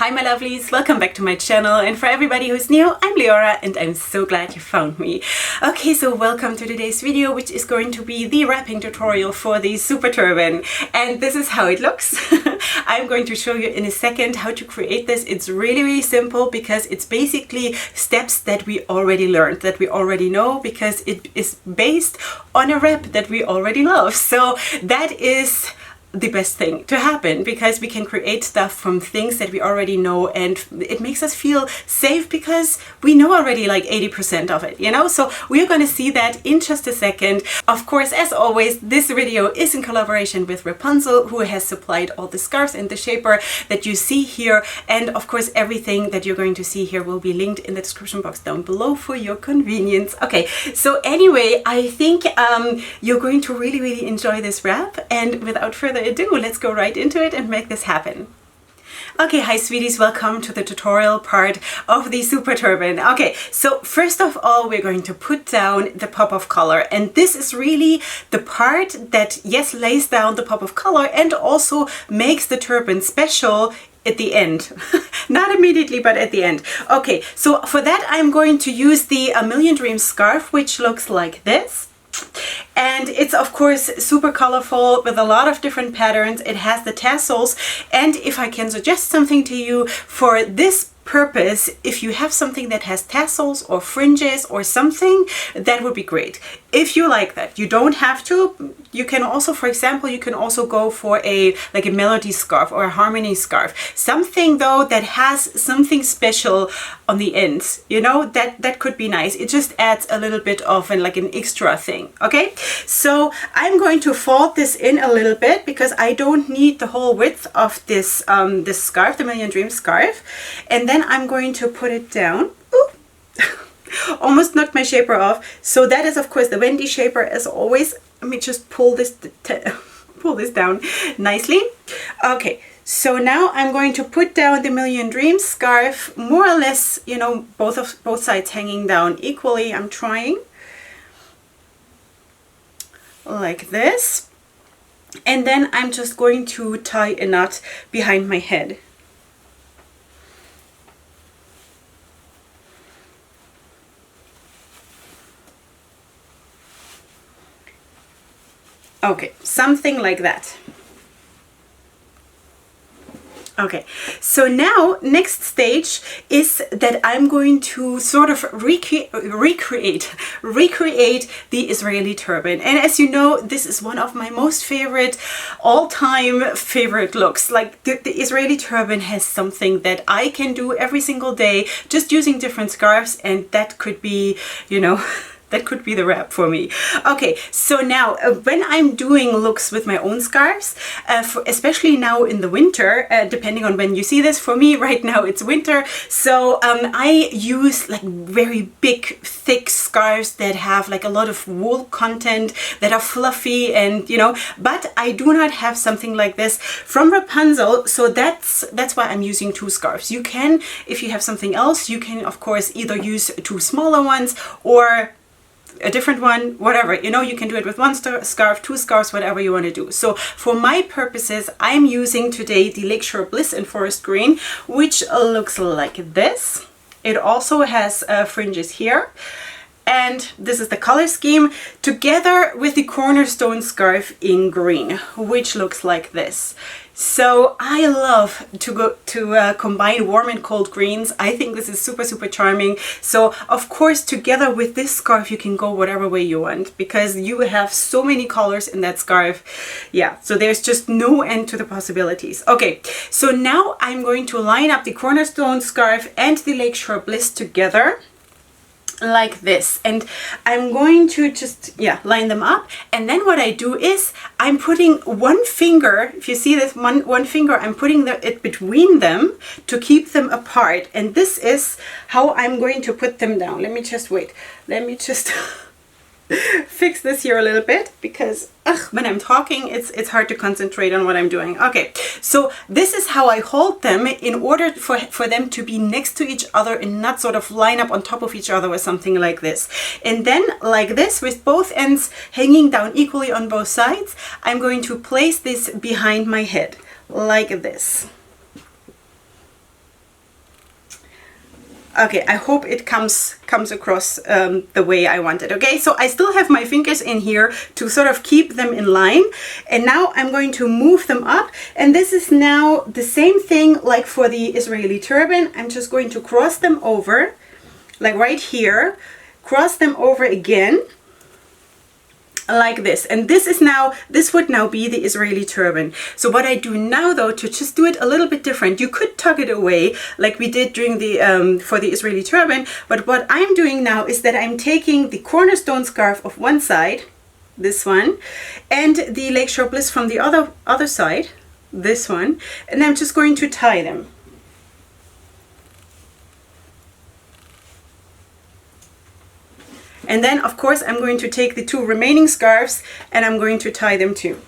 Hi my lovelies, welcome back to my channel, and for everybody who's new, I'm Leorah and I'm so glad you found me. Okay, so welcome to today's video, which is going to be the wrapping tutorial for the super turban, and this is how it looks. I'm going to show you in a second how to create this. It's really simple because it's basically steps that we already learned, that we already know, because it is based on a wrap that we already love. So that is the best thing to happen, because we can create stuff from things that we already know, and it makes us feel safe because we know already like 80% of it, you know? So we're going to see that in just a second. Of course, as always, this video is in collaboration with Wrapunzel, who has supplied all the scarves and the shaper that you see here, and of course everything that you're going to see here will be linked in the description box down below for your convenience. Okay, so anyway, I think you're going to really enjoy this wrap, and without further ado, let's go right into it and make this happen. Okay, hi sweeties, welcome to the tutorial part of the super turban. Okay, so first of all, we're going to put down the pop of color, and this is really the part that, yes, lays down the pop of color and also makes the turban special at the end. Not immediately, but at the end. Okay, so for that I'm going to use the A Million Dreams scarf, which looks like this. And it's of course super colorful with a lot of different patterns. It has the tassels, and if I can suggest something to you for this purpose, if you have something that has tassels or fringes or something, that would be great. If you like that, you don't have to. You can also, for example, you can also go for a melody scarf or a harmony scarf. Something though that has something special on the ends, you know, that could be nice. It just adds a little bit of an extra thing. Okay, so I'm going to fold this in a little bit because I don't need the whole width of this this scarf, the Million Dreams scarf, and then I'm going to put it down. Ooh. Almost knocked my shaper off. So that is of course the Wendy shaper, as always. Let me just pull this down nicely. Okay, so now I'm going to put down the Million Dreams scarf, more or less, you know, both sides hanging down equally. I'm trying like this, and then I'm just going to tie a knot behind my head. Okay, something like that. Okay, so now next stage is that I'm going to sort of recreate the Israeli turban. And as you know, this is one of my most favorite, all-time favorite looks. Like the Israeli turban has something that I can do every single day, just using different scarves, and that could be, you know, that could be the wrap for me. Okay, so now when I'm doing looks with my own scarves, especially now in the winter, depending on when you see this, for me right now it's winter, so I use like very big thick scarves that have like a lot of wool content, that are fluffy, and you know, but I do not have something like this from Wrapunzel, so that's why I'm using two scarves. You can, if you have something else, you can of course either use two smaller ones or a different one, whatever, you know, you can do it with one scarf, two scarves, whatever you want to do. So for my purposes, I'm using today the Lakeshore Bliss in Forest Green, which looks like this. It also has fringes here, and this is the color scheme, together with the Cornerstone scarf in green, which looks like this. So I love to combine warm and cold greens. I think this is super charming. So of course, together with this scarf, you can go whatever way you want, because you have so many colors in that scarf. Yeah, so there's just no end to the possibilities. Okay, so now I'm going to line up the Cornerstone scarf and the Lakeshore Bliss together like this, and I'm going to just line them up, and then what I do is I'm putting one finger, if you see this one finger, I'm putting it between them to keep them apart, and this is how I'm going to put them down. Let me just fix this here a little bit, because when I'm talking it's hard to concentrate on what I'm doing. Okay, so this is how I hold them in order for them to be next to each other and not sort of line up on top of each other or something like this. And then like this, with both ends hanging down equally on both sides, I'm going to place this behind my head like this. Okay, I hope it comes across the way I want it. Okay, so I still have my fingers in here to sort of keep them in line. And now I'm going to move them up. And this is now the same thing like for the Israeli turban. I'm just going to cross them over, like right here, cross them over again, like this. And this would now be the Israeli turban. So what I do now, though, to just do it a little bit different, you could tuck it away like we did during the for the Israeli turban, but what I'm doing now is that I'm taking the cornerstone scarf of one side, this one, and the Lakeshore Bliss from the other side, this one, and I'm just going to tie them. And then, of course, I'm going to take the two remaining scarves and I'm going to tie them too.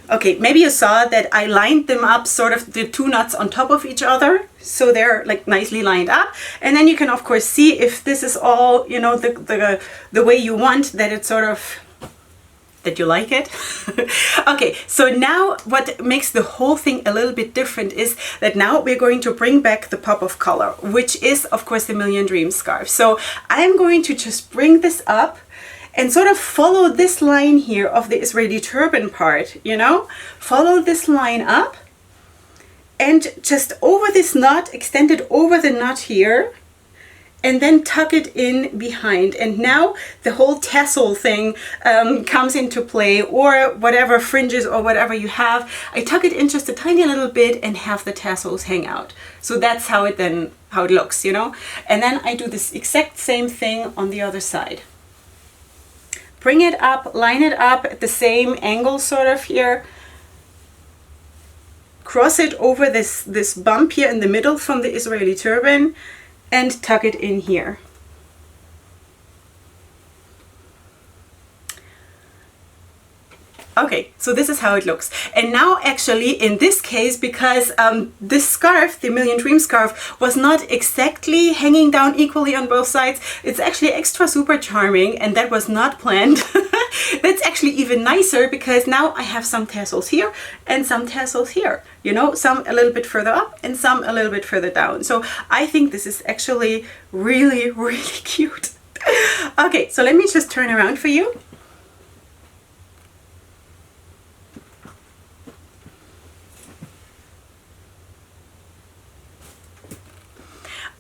Okay, maybe you saw that I lined them up, sort of the two knots on top of each other, so they're like nicely lined up. And then you can, of course, see if this is all, you know, the way you want, that it's sort of, that you like it. Okay, so now what makes the whole thing a little bit different is that now we're going to bring back the pop of color, which is of course the Million Dreams scarf. So I'm going to just bring this up and sort of follow this line here of the Israeli turban part, you know, follow this line up and just over this knot, extend it over the knot here, and then tuck it in behind. And now the whole tassel thing comes into play, or whatever fringes or whatever you have. I tuck it in just a tiny little bit and have the tassels hang out. So that's how it looks, you know. And then I do this exact same thing on the other side. Bring it up, line it up at the same angle sort of here. Cross it over this bump here in the middle from the Israeli turban, and tuck it in here. Okay, so this is how it looks. And now actually in this case, because this scarf, the Million Dream scarf, was not exactly hanging down equally on both sides, it's actually extra super charming, and that was not planned. That's actually even nicer, because now I have some tassels here and some tassels here, you know, some a little bit further up and some a little bit further down. So I think this is actually really, really cute. Okay, so let me just turn around for you.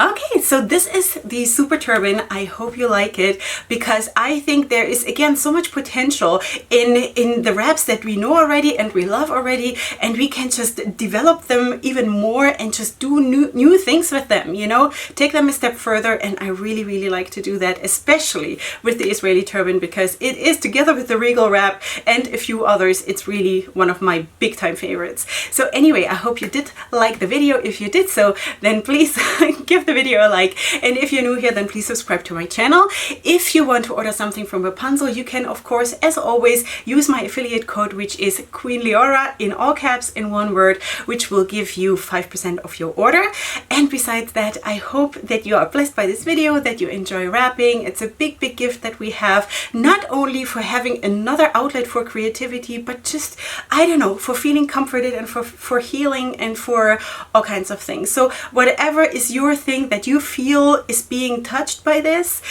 Okay, so this is the super turban. I hope you like it, because I think there is again so much potential in the wraps that we know already and we love already, and we can just develop them even more and just do new things with them, you know, take them a step further. And I really, really like to do that, especially with the Israeli turban, because it is, together with the Regal wrap and a few others, it's really one of my big time favorites. So anyway, I hope you did like the video. If you did so, then please give the video a like, and if you're new here, then please subscribe to my channel. If you want to order something from Wrapunzel, you can of course, as always, use my affiliate code, which is Queen Leorah, in all caps, in one word, which will give you 5% of your order. And besides that, I hope that you are blessed by this video, that you enjoy wrapping. It's a big gift that we have, not only for having another outlet for creativity, but just, I don't know, for feeling comforted and for healing and for all kinds of things. So whatever is your thing that you feel is being touched by this,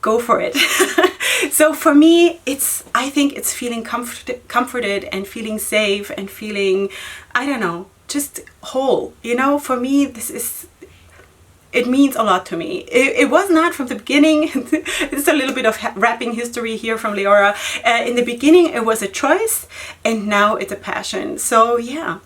go for it. So for me, I think it's feeling comforted and feeling safe and feeling, I don't know, just whole. You know, for me, it means a lot to me. It was not from the beginning. It's a little bit of wrapping history here from Leorah. In the beginning, it was a choice, and now it's a passion. So yeah,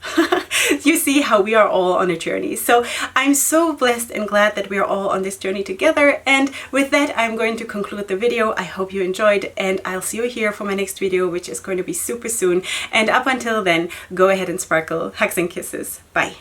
you see how we are all on a journey. So I'm so blessed and glad that we are all on this journey together. And with that, I'm going to conclude the video. I hope you enjoyed, and I'll see you here for my next video, which is going to be super soon. And up until then, go ahead and sparkle. Hugs and kisses. Bye.